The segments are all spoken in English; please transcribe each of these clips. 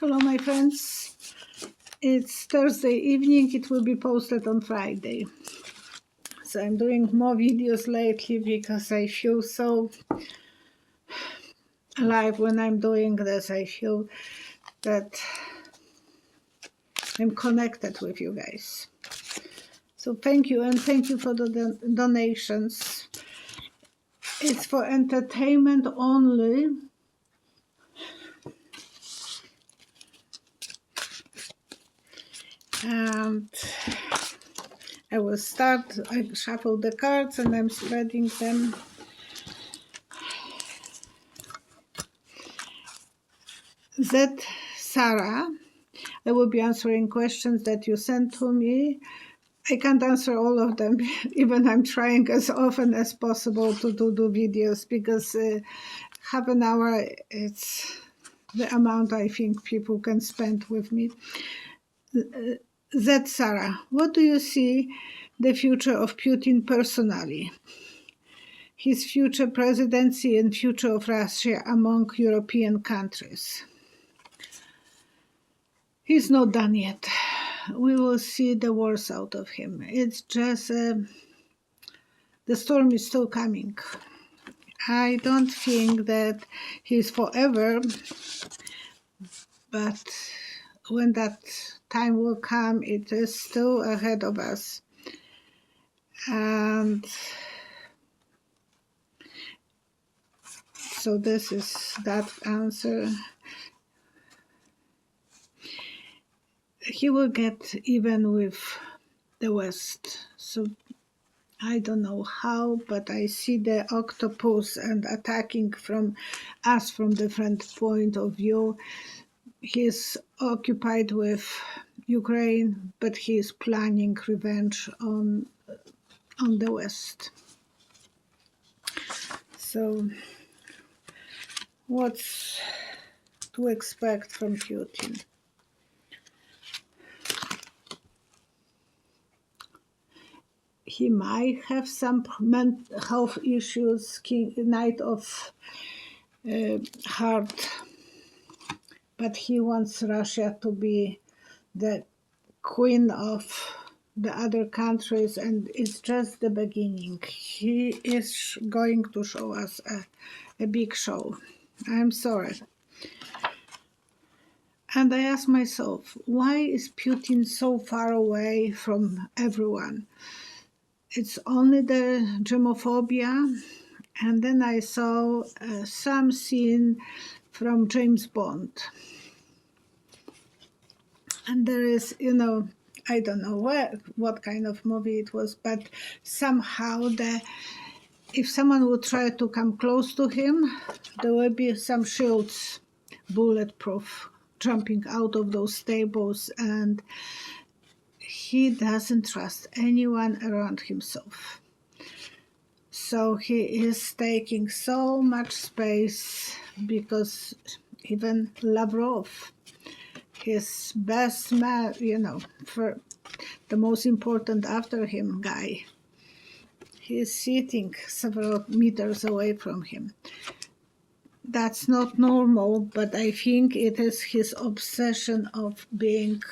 Hello, my friends. It's Thursday evening. It will be posted on Friday. So I'm doing more videos lately because I feel so alive when I'm doing this. I feel that I'm connected with you guys. So thank you, and thank you for the donations. It's for entertainment only. And I will start. I shuffle the cards and I'm spreading them. Sarah, I will be answering questions that you sent to me. I can't answer all of them, even I'm trying as often as possible to do videos, because half an hour, it's the amount I think people can spend with me. Sarah, what do you see the future of Putin personally? His future presidency and future of Russia among European countries? He's not done yet. We will see the worst out of him. It's just the storm is still coming. I don't think that he's forever, but when that time will come, it is still ahead of us. And so this is that answer. He will get even with the West. So I don't know how, but I see the octopus and attacking from us from different point of view. He's occupied with Ukraine, but he's planning revenge on the West. So what's to expect from Putin? He might have some mental health issues, Knight of Heart, but he wants Russia to be the queen of the other countries, and it's just the beginning. He is going to show us a big show. I'm sorry. And I ask myself, why is Putin so far away from everyone? It's only the germophobia. And then I saw some scene from James Bond. And there is, I don't know what kind of movie it was, but somehow if someone would try to come close to him, there will be some shields, bulletproof, jumping out of those stables, and he doesn't trust anyone around himself. So he is taking so much space, because even Lavrov, his best man, for the most important after him guy, he is sitting several meters away from him. That's not normal, but I think it is his obsession of being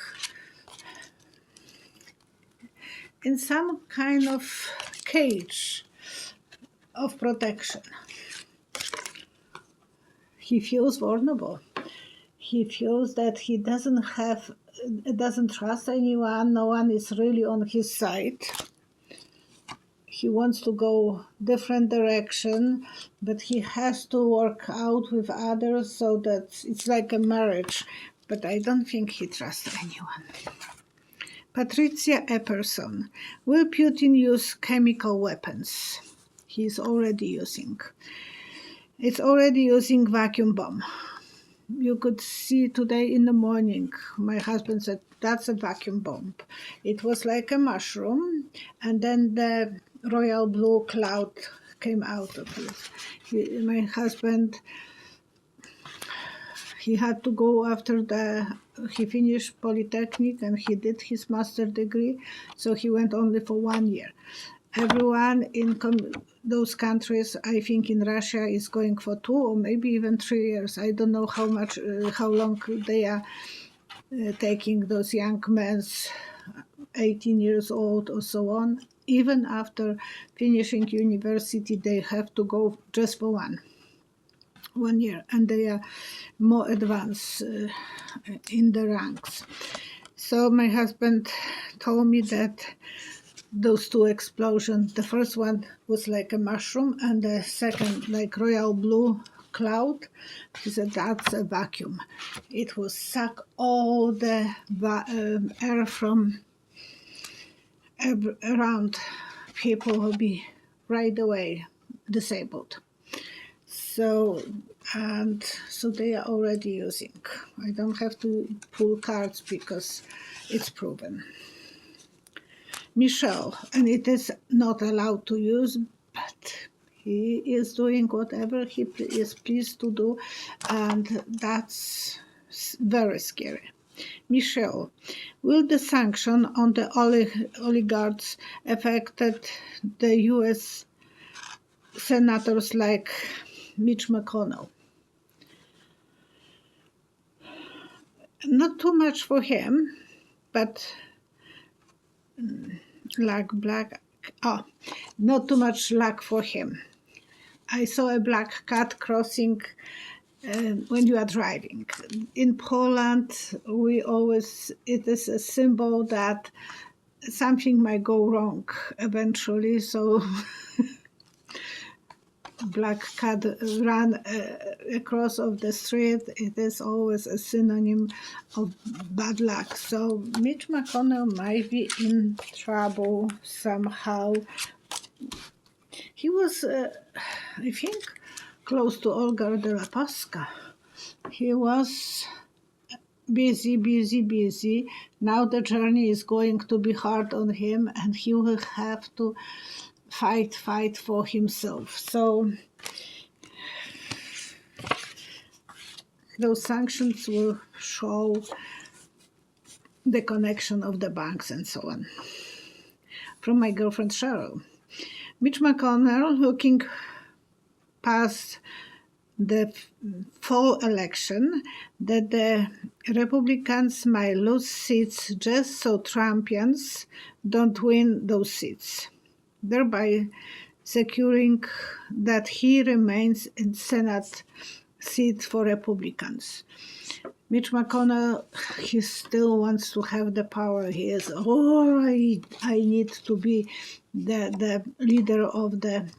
in some kind of cage of protection. He feels vulnerable. He feels that he doesn't trust anyone. No one is really on his side. He wants to go different direction, but he has to work out with others, so that it's like a marriage. But I don't think he trusts anyone. Patricia Epperson. Will Putin use chemical weapons? He's already using. It's already using vacuum bomb. You could see today in the morning, my husband said, that's a vacuum bomb. It was like a mushroom, and then the royal blue cloud came out of it. My husband, he had to go after he finished Polytechnic and he did his master degree, so he went only for 1 year. Everyone those countries, I think in Russia is going for 2 or maybe even 3 years. I don't know how long they are taking those young men, 18 years old or so on. Even after finishing university, they have to go just for 1 year, and they are more advanced in the ranks. So my husband told me that those 2 explosions, the first one was like a mushroom and the second like royal blue cloud. He said that's a vacuum. It will suck all the air from around. People will be right away disabled. So they are already using. I don't have to pull cards because it's proven. Michel, and it is not allowed to use, but he is doing whatever he is pleased to do, and that's very scary. Michel, will the sanction on the oligarchs affected the U.S. senators like Mitch McConnell? Not too much for him, but not too much luck for him. I saw a black cat crossing when you are driving. In Poland, it is a symbol that something might go wrong eventually, so black cat run across of the street, it is always a synonym of bad luck. So Mitch McConnell might be in trouble somehow. He was, I think, close to Olga de la Pasca. He was busy. Now the journey is going to be hard on him, and he will have to fight for himself. So those sanctions will show the connection of the banks and so on. From my girlfriend Cheryl. Mitch McConnell, looking past the fall election, that the Republicans might lose seats just so Trumpians don't win those seats, thereby securing that he remains in Senate seat for Republicans. Mitch McConnell, he still wants to have the power. He is, I need to be the leader of the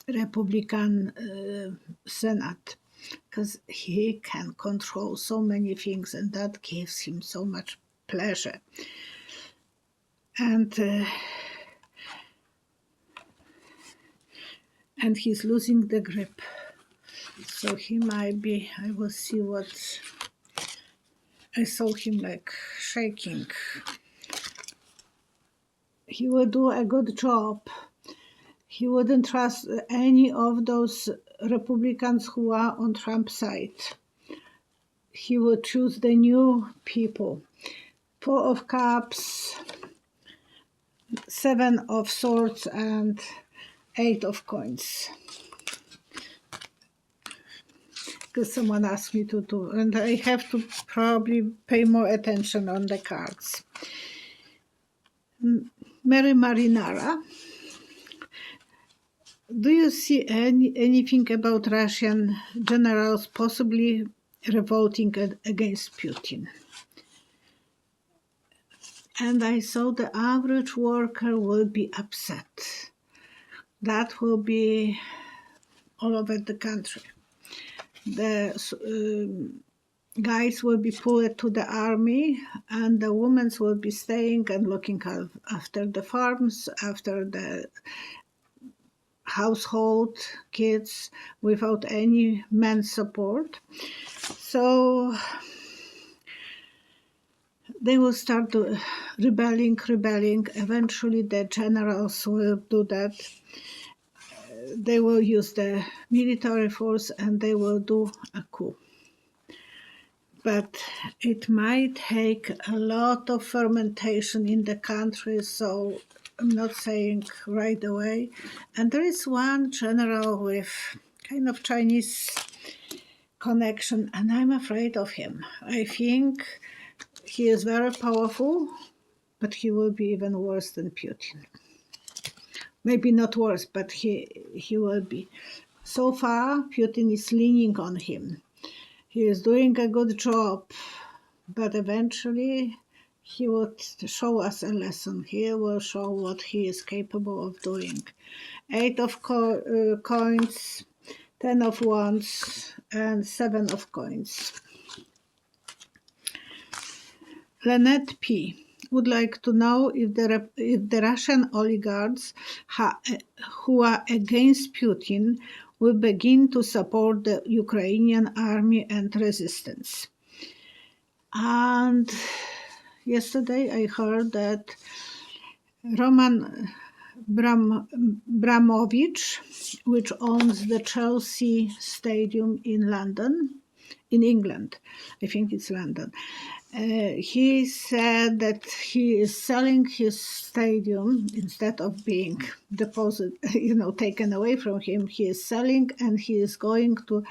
Republican Senate, because he can control so many things, and that gives him so much pleasure. And he's losing the grip. So he might be, I will see what, I saw him like shaking. He will do a good job. He wouldn't trust any of those Republicans who are on Trump's side. He would choose the new people. 4 of Cups, 7 of Swords, and 8 of Coins. Because someone asked me to do, and I have to probably pay more attention on the cards. Mary Marinara, do you see anything about Russian generals possibly revolting against Putin? And I saw the average worker will be upset. That will be all over the country. The guys will be pulled to the army, and the women will be staying and looking after the farms, after the household, kids, without any men's support. So they will start rebelling. Eventually the generals will do that. They will use the military force and they will do a coup. But it might take a lot of fermentation in the country, so I'm not saying right away. And there is one general with kind of Chinese connection, and I'm afraid of him. I think he is very powerful, but he will be even worse than Putin. Maybe not worse, but he will be. So far, Putin is leaning on him. He is doing a good job, but eventually he will show us a lesson. He will show what he is capable of doing. 8 of coins, 10 of wands, and 7 of coins. Lynette P. would like to know if the Russian oligarchs who are against Putin will begin to support the Ukrainian army and resistance. And yesterday I heard that Roman Abramovich, which owns the Chelsea Stadium in London, in England, I think it's London, he said that he is selling his stadium instead of being taken away from him. He is selling, and he is going to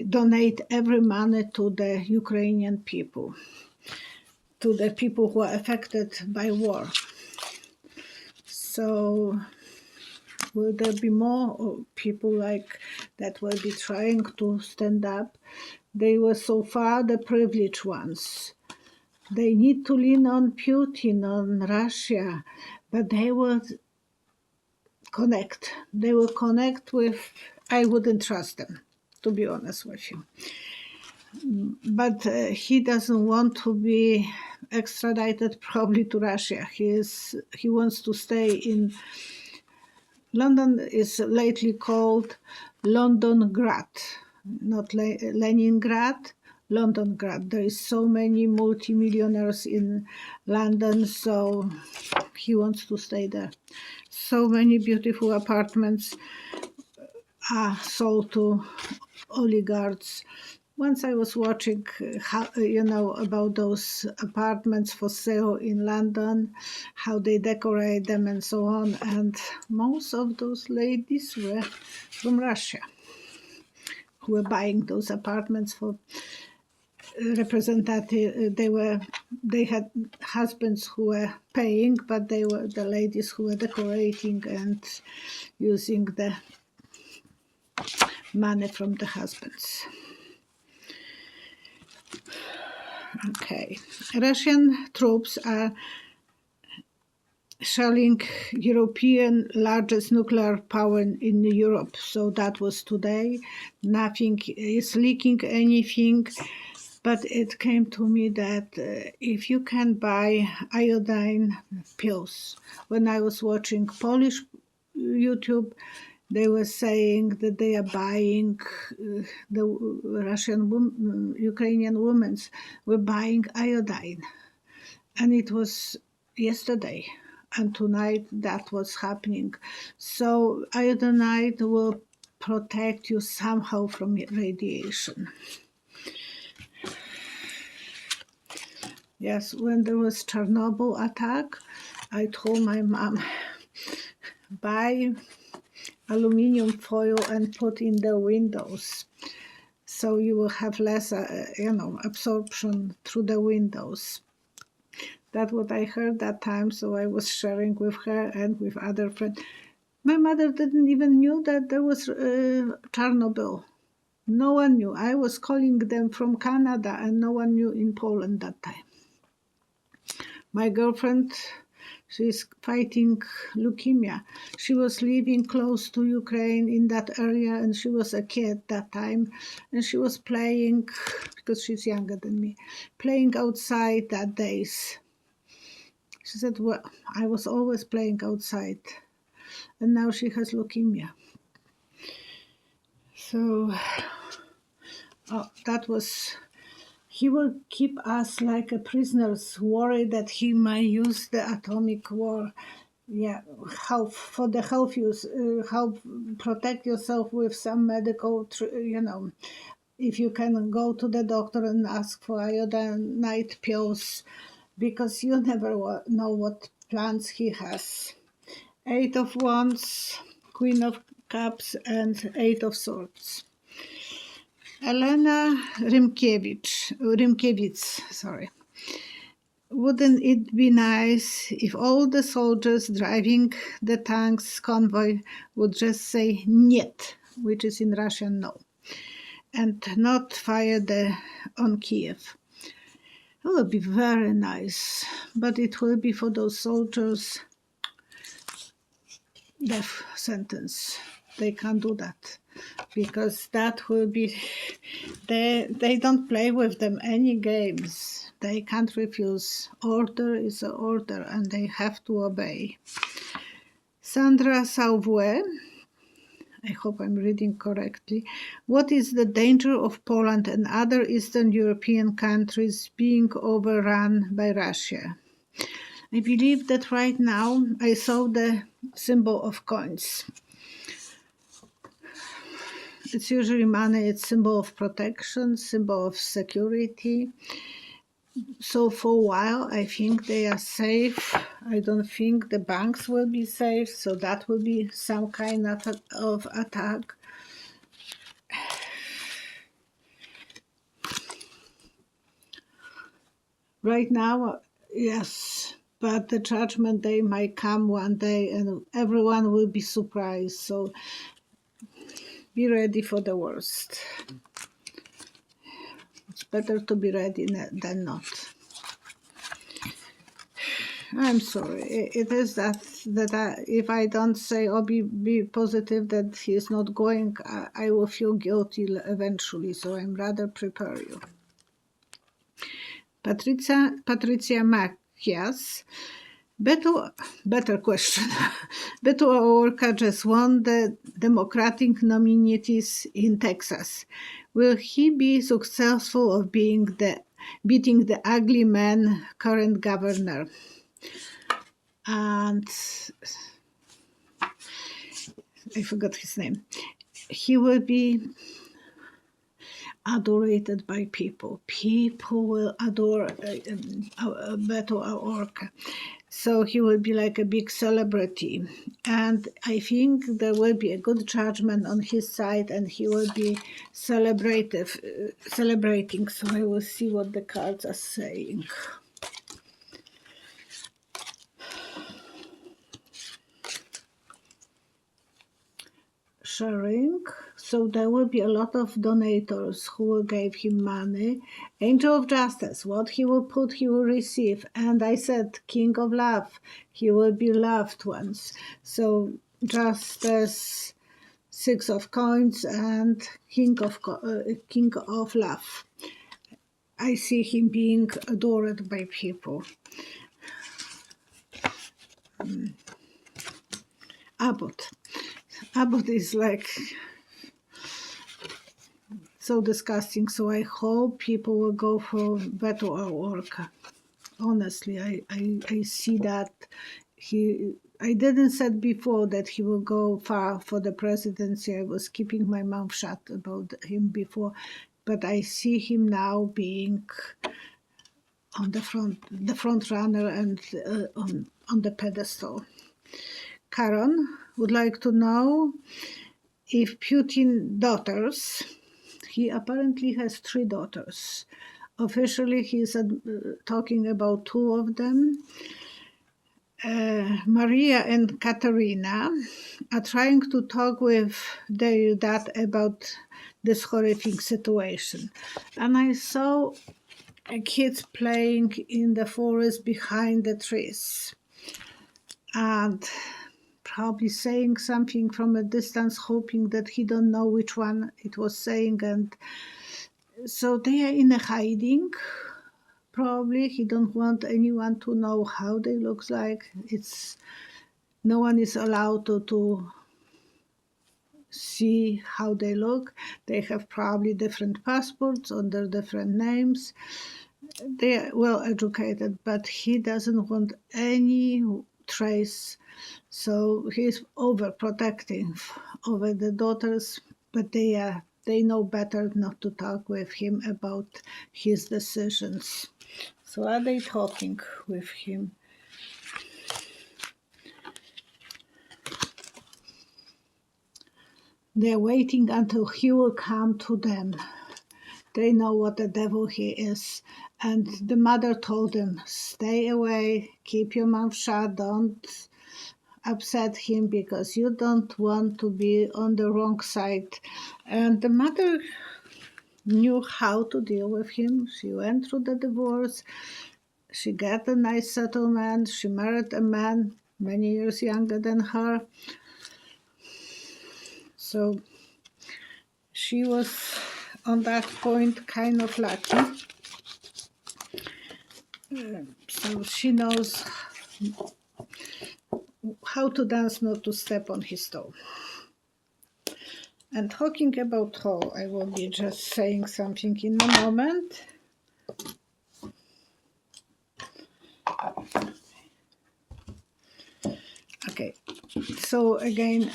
donate every money to the Ukrainian people, to the people who are affected by war. So will there be more people like that will be trying to stand up? They were so far the privileged ones. They need to lean on Putin, on Russia, but they will connect. They will connect with, I wouldn't trust them, to be honest with you. But he doesn't want to be extradited probably to Russia. He wants to stay in London. Is lately called Londongrad, not Leningrad, Londongrad. There is so many multimillionaires in London, so he wants to stay there. So many beautiful apartments are sold to oligarchs. Once I was watching about those apartments for sale in London, how they decorate them and so on, and most of those ladies were from Russia, who were buying those apartments for representative. They had husbands who were paying, but they were the ladies who were decorating and using the money from the husbands. Okay, Russian troops are shelling European largest nuclear power in Europe. So that was today. Nothing is leaking anything, but it came to me that if you can buy iodine pills. When I was watching Polish YouTube, they were saying that they are buying, the Ukrainian women were buying iodine. And it was yesterday. And tonight that was happening. So iodine will protect you somehow from radiation. Yes, when there was Chernobyl attack, I told my mom, buy aluminum foil and put in the windows, so you will have less, absorption through the windows. That's what I heard that time, so I was sharing with her and with other friends. My mother didn't even knew that there was Chernobyl. No one knew. I was calling them from Canada, and no one knew in Poland that time. My girlfriend, she's fighting leukemia. She was living close to Ukraine in that area, and she was a kid that time. And she was playing, because she's younger than me, playing outside that days. She said, well, I was always playing outside. And now she has leukemia. So that was... He will keep us like a prisoners, worried that he might use the atomic war. Yeah, how for the health use, how protect yourself with some medical, if you can go to the doctor and ask for iodine pills, because you never know what plans he has. 8 of Wands, Queen of Cups, and 8 of Swords. Elena Rimkiewicz, sorry. Wouldn't it be nice if all the soldiers driving the tanks convoy would just say "niet," which is in Russian no, and not fire on Kiev? It will be very nice, but it will be for those soldiers death sentence. They can't do that because that will be they don't play with them any games. They can't refuse. Order is an order and they have to obey. Sandra Sauvue, I hope I'm reading correctly. What is the danger of Poland and other Eastern European countries being overrun by Russia? I believe that right now I saw the symbol of coins. It's usually money, it's symbol of protection, symbol of security. So for a while, I think they are safe. I don't think the banks will be safe, so that will be some kind of attack. Right now, yes, but the judgment day might come one day and everyone will be surprised, so be ready for the worst. It's better to be ready than not. I'm sorry. It is that if I don't say or be positive that he is not going, I will feel guilty eventually. So I'm rather prepare you. Patricia Macias. Better question. Beto O'Rourke just won the Democratic nominees in Texas. Will he be successful of beating the ugly man, current governor? And I forgot his name. He will be adored by people. People will adore Beto O'Rourke. So he will be like a big celebrity. And I think there will be a good judgment on his side and he will be celebrating. So I will see what the cards are saying. Sharing. So there will be a lot of donators who will give him money. Angel of Justice, what he will put, he will receive. And I said, King of Love, he will be loved ones. So Justice, 6 of Coins, and King of Love. I see him being adored by people. Abbott. Abbott is like so disgusting. So I hope people will go for Beto O'Rourke. Honestly, I see that I didn't said before that he will go far for the presidency. I was keeping my mouth shut about him before, but I see him now being on the front runner and on the pedestal. Karen would like to know if Putin daughters, he apparently has 3 daughters. Officially, he's talking about 2 of them. Maria and Katerina are trying to talk with their dad about this horrific situation. And I saw kids playing in the forest behind the trees. And probably saying something from a distance, hoping that he don't know which one it was saying. And so they are in a hiding. Probably he don't want anyone to know how they look like. No one is allowed to see how they look. They have probably different passports under different names. They are well educated, but he doesn't want any trace. So he's overprotecting over the daughters, but they know better not to talk with him about his decisions. So are they talking with him? They're waiting until he will come to them. They know what the devil he is. And the mother told him, stay away, keep your mouth shut, don't upset him because you don't want to be on the wrong side. And the mother knew how to deal with him. She went through the divorce. She got a nice settlement. She married a man many years younger than her. So she was on that point kind of lucky. So she knows how to dance, not to step on his toe. And talking about toe, I will be just saying something in a moment. Okay, so again,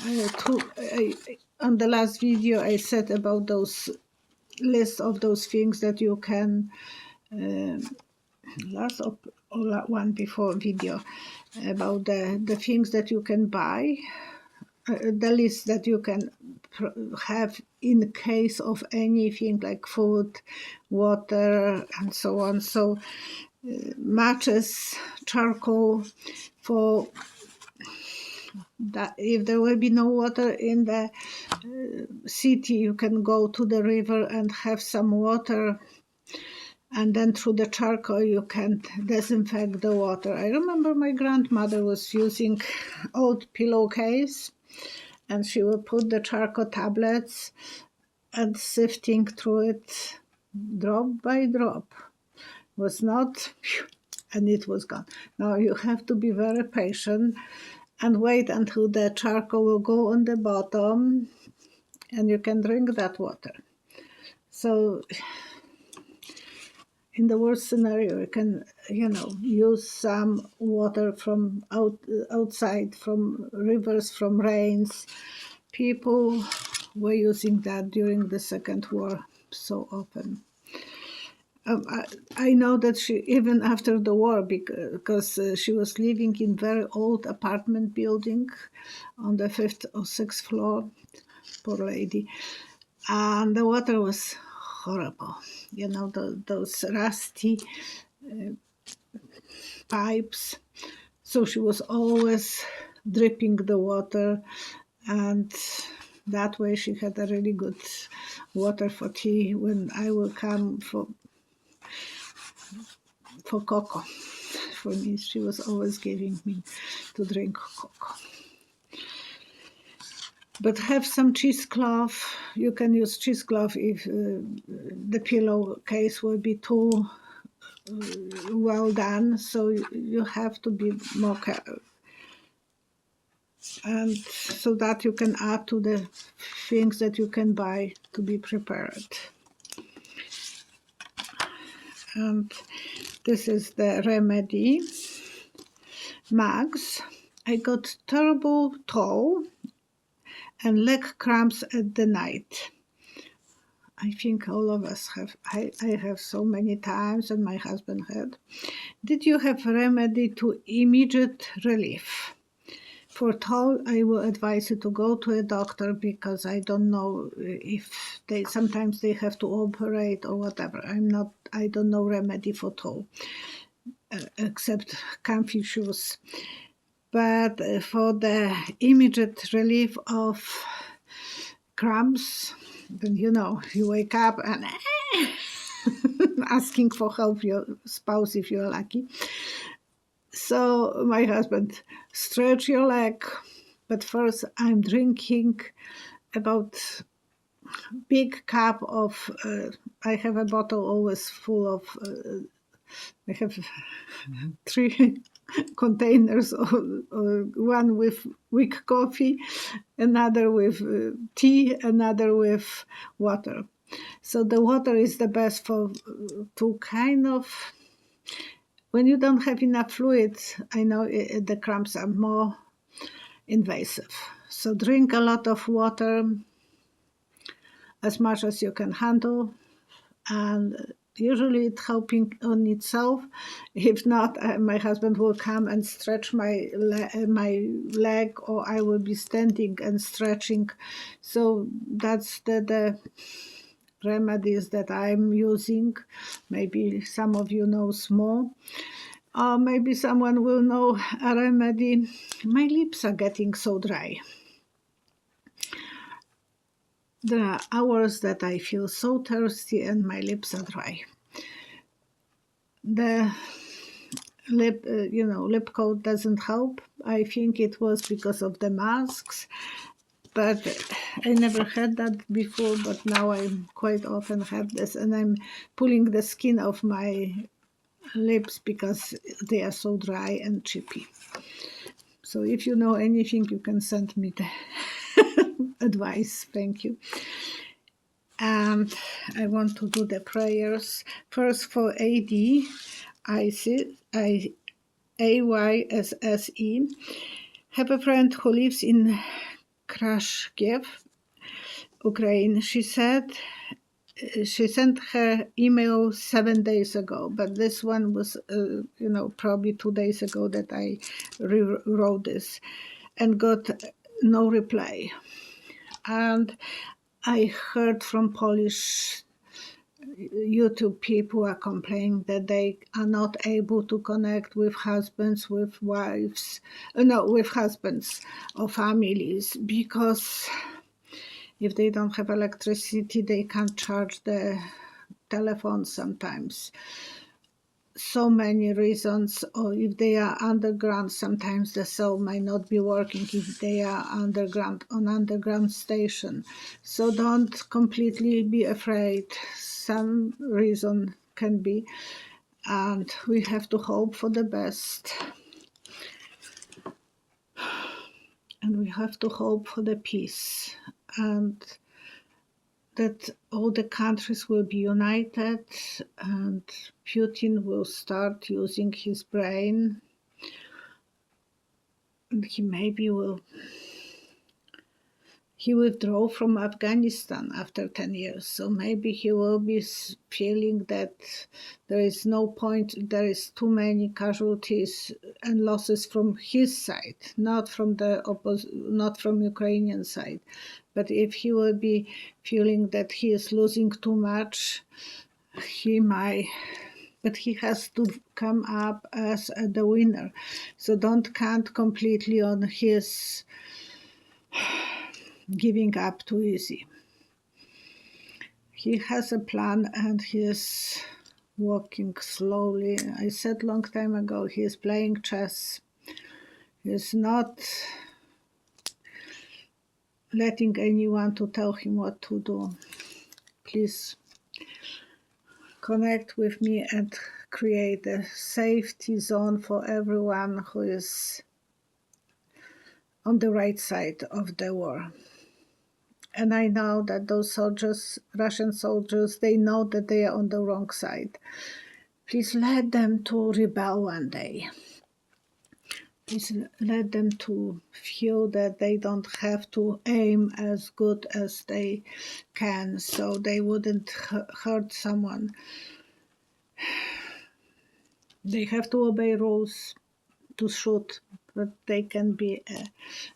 on the last video I said about those list of those things that you can, last or one before video, about the things that you can buy, the list that you can have in case of anything like food, water, and so on. So matches, charcoal, for that if there will be no water in the city, you can go to the river and have some water, and then through the charcoal you can disinfect the water. I remember my grandmother was using old pillowcase, and she would put the charcoal tablets and sifting through it drop by drop. Was not, and it was gone. Now you have to be very patient and wait until the charcoal will go on the bottom and you can drink that water. So in the worst scenario, you can, use some water from outside, from rivers, from rains. People were using that during the Second War so often. I know that she, even after the war, because she was living in very old apartment building on the 5th or 6th floor, poor lady, and the water was horrible. Those rusty pipes. So she was always dripping the water, and that way she had a really good water for tea when I will come for cocoa. For me, she was always giving me to drink cocoa. But have some cheesecloth. You can use cheesecloth if the pillowcase will be too well done. So you have to be more careful. And so that you can add to the things that you can buy to be prepared. And this is the Remedy mags. I got terrible toe and leg cramps at the night. I think all of us have. I have so many times, and my husband had. Did you have remedy to immediate relief? For toe, I will advise you to go to a doctor, because I don't know if sometimes they have to operate or whatever. I don't know remedy for toe, except comfy shoes. But for the immediate relief of cramps, then you wake up and asking for help your spouse if you're lucky. So my husband, stretch your leg, but first I'm drinking about big cup of, I have a bottle always full of, I have 3 containers, one with weak coffee, another with tea, another with water. So the water is the best to kind of, when you don't have enough fluids, I know the cramps are more invasive. So drink a lot of water, as much as you can handle, and usually it's helping on itself. If not, my husband will come and stretch my leg, or I will be standing and stretching. So that's the remedies that I'm using. Maybe some of you know more. Or maybe someone will know a remedy. My lips are getting so dry. There are hours that I feel so thirsty and my lips are dry. The lip coat doesn't help. I think it was because of the masks, but I never had that before, but now I quite often have this, and I'm pulling the skin off my lips because they are so dry and chippy. So if you know anything, you can send me the advice. Thank you. And I want to do the prayers first for AYSSE. Have a friend who lives in Krashkiev, Ukraine. She said she sent her email 7 days ago, but this one was, probably 2 days ago that I rewrote this, and got no reply. And I heard from Polish YouTube people are complaining that they are not able to connect with husbands, with wives, with husbands or families, because if they don't have electricity, they can't charge the telephone sometimes. So many reasons, or if they are underground, sometimes the cell might not be working if they are underground, on underground station. So don't completely be afraid. Some reason can be, and we have to hope for the best. And we have to hope for the peace, and that all the countries will be united, and Putin will start using his brain, and he maybe will withdraw from Afghanistan after 10 years. So maybe he will be feeling that there is no point, there is too many casualties and losses from his side, not from not from Ukrainian side. But if he will be feeling that he is losing too much, he might, but he has to come up as the winner. So don't count completely on his giving up too easy. He has a plan and he is walking slowly. I said long time ago, he is playing chess. He is not letting anyone to tell him what to do. Please connect with me and create a safety zone for everyone who is on the right side of the war. And I know that those soldiers, Russian soldiers, they know that they are on the wrong side. Please let them to rebel one day. Please let them to feel that they don't have to aim as good as they can, so they wouldn't hurt someone. They have to obey rules to shoot, but they can be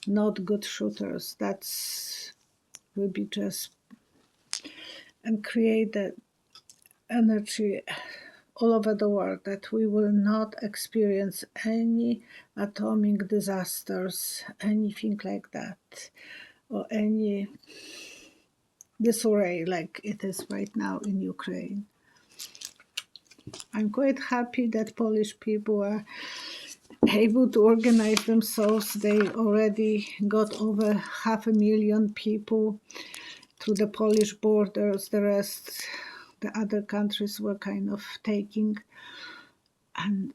not good shooters. That's will be just, and create the energy all over the world that we will not experience any atomic disasters, anything like that, or any disarray like it is right now in Ukraine. I'm quite happy that Polish people are able to organize themselves. They already got over 500,000 people through the Polish borders. The rest, the other countries were kind of taking. And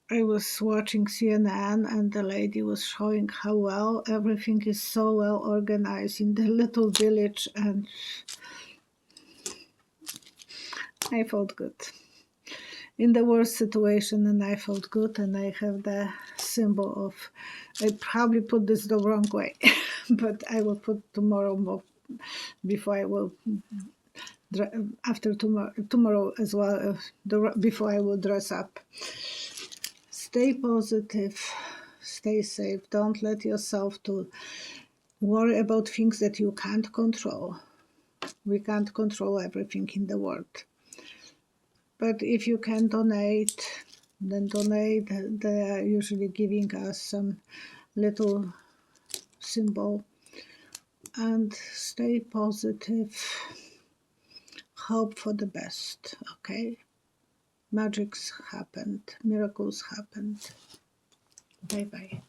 I was watching CNN and the lady was showing how well everything is so well organized in the little village, and I felt good. In the worst situation, and I felt good, and I have the symbol of, I probably put this the wrong way, but I will put tomorrow more before I will after tomorrow as well, before I will dress up. Stay positive, stay safe. Don't let yourself to worry about things that you can't control. We can't control everything in the world. But if you can donate, then donate. They are usually giving us some little symbol. And stay positive. Hope for the best, okay? Magics happened. Miracles happened. Bye-bye.